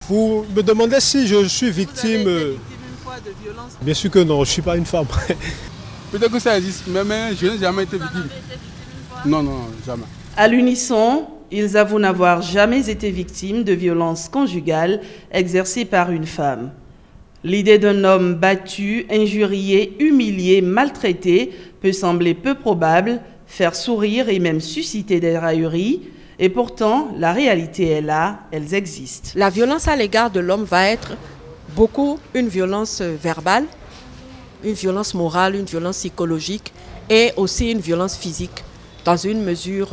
Vous me demandez si je suis victime. Vous avez été victime une fois de violence? Bien sûr que non, je ne suis pas une femme. Peut-être que ça existe, mais je n'ai jamais été victime. Vous avez été victime une fois? Non, jamais. À l'unisson, ils avouent n'avoir jamais été victimes de violences conjugales exercées par une femme. L'idée d'un homme battu, injurié, humilié, maltraité peut sembler peu probable, faire sourire et même susciter des railleries. Et pourtant, la réalité est là, elles existent. La violence à l'égard de l'homme va être beaucoup une violence verbale, une violence morale, une violence psychologique et aussi une violence physique dans une mesure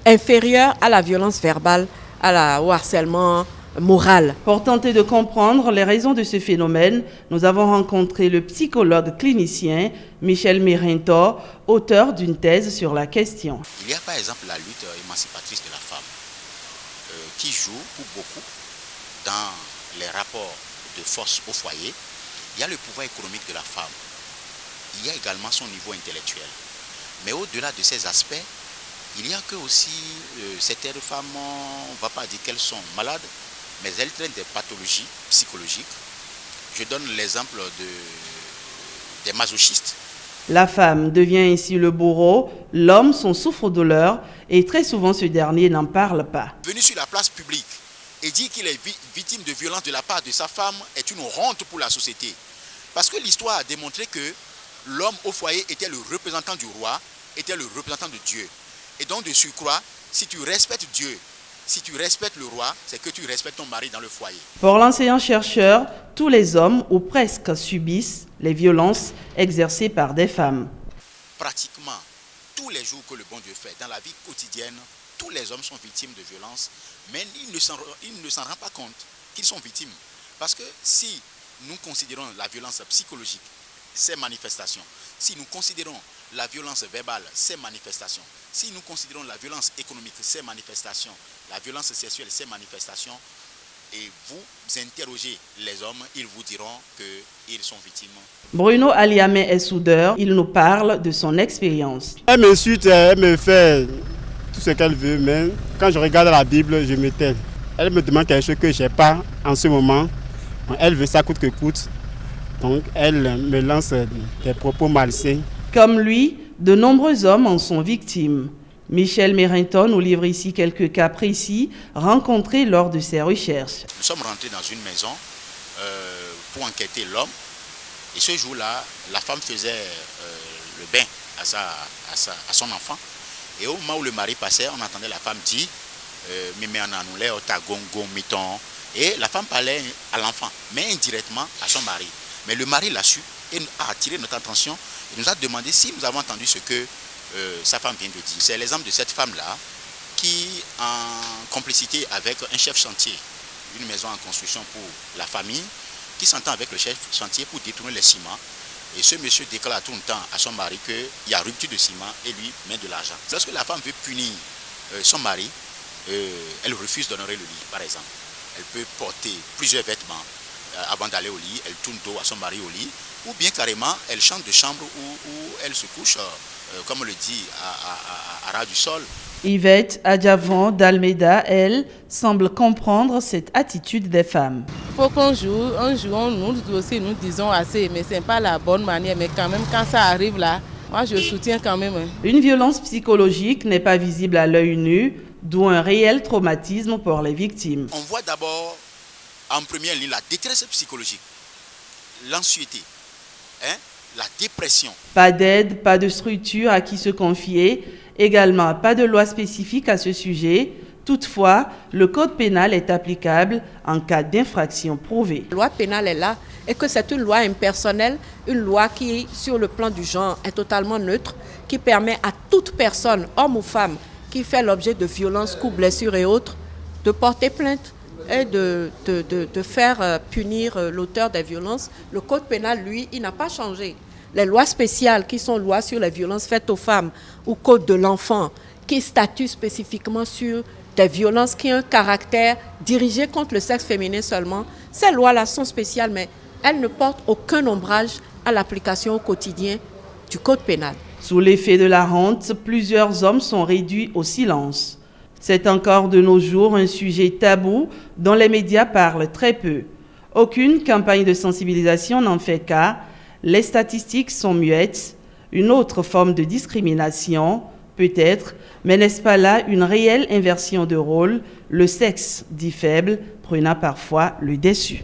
inférieure à la violence verbale, au harcèlement moral. Pour tenter de comprendre les raisons de ce phénomène, nous avons rencontré le psychologue clinicien Michel Merinto, auteur d'une thèse sur la question. Il y a par exemple la lutte émancipatrice de la femme qui joue pour beaucoup dans les rapports de force au foyer. Il y a le pouvoir économique de la femme. Il y a également son niveau intellectuel. Mais au-delà de ces aspects, il y a que aussi certaines femmes, on ne va pas dire qu'elles sont malades, mais elles traînent des pathologies psychologiques. Je donne l'exemple des masochistes. La femme devient ainsi le bourreau, l'homme son souffre-douleur et très souvent ce dernier n'en parle pas. Venir sur la place publique et dire qu'il est victime de violence de la part de sa femme est une honte pour la société. Parce que l'histoire a démontré que l'homme au foyer était le représentant du roi, était le représentant de Dieu. Et donc de surcroît, si tu respectes Dieu, si tu respectes le roi, c'est que tu respectes ton mari dans le foyer. Pour l'enseignant-chercheur, tous les hommes, ou presque, subissent les violences exercées par des femmes. Pratiquement tous les jours que le bon Dieu fait, dans la vie quotidienne, tous les hommes sont victimes de violences, mais ils ne s'en rendent pas compte qu'ils sont victimes. Parce que si nous considérons la violence psychologique, ces manifestations, si nous considérons la violence verbale, ces manifestations, si nous considérons la violence économique, ces manifestations, la violence sexuelle, ces manifestations, et vous interrogez les hommes, ils vous diront qu'ils sont victimes. Bruno Aliamé est soudeur, il nous parle de son expérience. Elle m'insulte, elle me fait tout ce qu'elle veut, mais quand je regarde la Bible, je me tais. Elle me demande quelque chose que je n'ai pas en ce moment. Elle veut ça coûte que coûte. Donc elle me lance des propos malsains. Comme lui, de nombreux hommes en sont victimes. Michel Merinto nous livre ici quelques cas précis rencontrés lors de ses recherches. Nous sommes rentrés dans une maison pour enquêter l'homme. Et ce jour-là, la femme faisait le bain à son enfant. Et au moment où le mari passait, on entendait la femme dire et la femme parlait à l'enfant, mais indirectement à son mari. Mais le mari l'a su et a attiré notre attention. Il nous a demandé si nous avons entendu ce que sa femme vient de dire. C'est l'exemple de cette femme-là qui, en complicité avec un chef chantier, une maison en construction pour la famille, qui s'entend avec le chef chantier pour détourner les ciments. Et ce monsieur déclare tout le temps à son mari qu'il y a rupture de ciment et lui met de l'argent. Lorsque la femme veut punir son mari, elle refuse d'honorer le lit, par exemple. Elle peut porter plusieurs vêtements avant d'aller au lit, elle tourne dos à son mari au lit, ou bien carrément elle change de chambre où elle se couche, comme on le dit, à ras du sol. Yvette Adjavon d'Almeida, elle, semble comprendre cette attitude des femmes. Il faut qu'on joue, nous aussi nous disons assez, mais ce n'est pas la bonne manière, mais quand même quand ça arrive là, moi je soutiens quand même. Une violence psychologique n'est pas visible à l'œil nu, d'où un réel traumatisme pour les victimes. On voit d'abord en première ligne la détresse psychologique, l'anxiété, la dépression. Pas d'aide, pas de structure à qui se confier, également pas de loi spécifique à ce sujet. Toutefois, le code pénal est applicable en cas d'infraction prouvée. La loi pénale est là et que c'est une loi impersonnelle, une loi qui, sur le plan du genre, est totalement neutre, qui permet à toute personne, homme ou femme, qui fait l'objet de violences, coups, blessures et autres, de porter plainte et de faire punir l'auteur des violences. Le code pénal, lui, il n'a pas changé. Les lois spéciales qui sont lois sur les violences faites aux femmes ou code de l'enfant qui statuent spécifiquement sur des violences qui ont un caractère dirigé contre le sexe féminin seulement, ces lois-là sont spéciales, mais elles ne portent aucun ombrage à l'application au quotidien du code pénal. Sous l'effet de la honte, plusieurs hommes sont réduits au silence. C'est encore de nos jours un sujet tabou dont les médias parlent très peu. Aucune campagne de sensibilisation n'en fait cas. Les statistiques sont muettes. Une autre forme de discrimination, peut-être, mais n'est-ce pas là une réelle inversion de rôle, le sexe dit faible prenant parfois le dessus?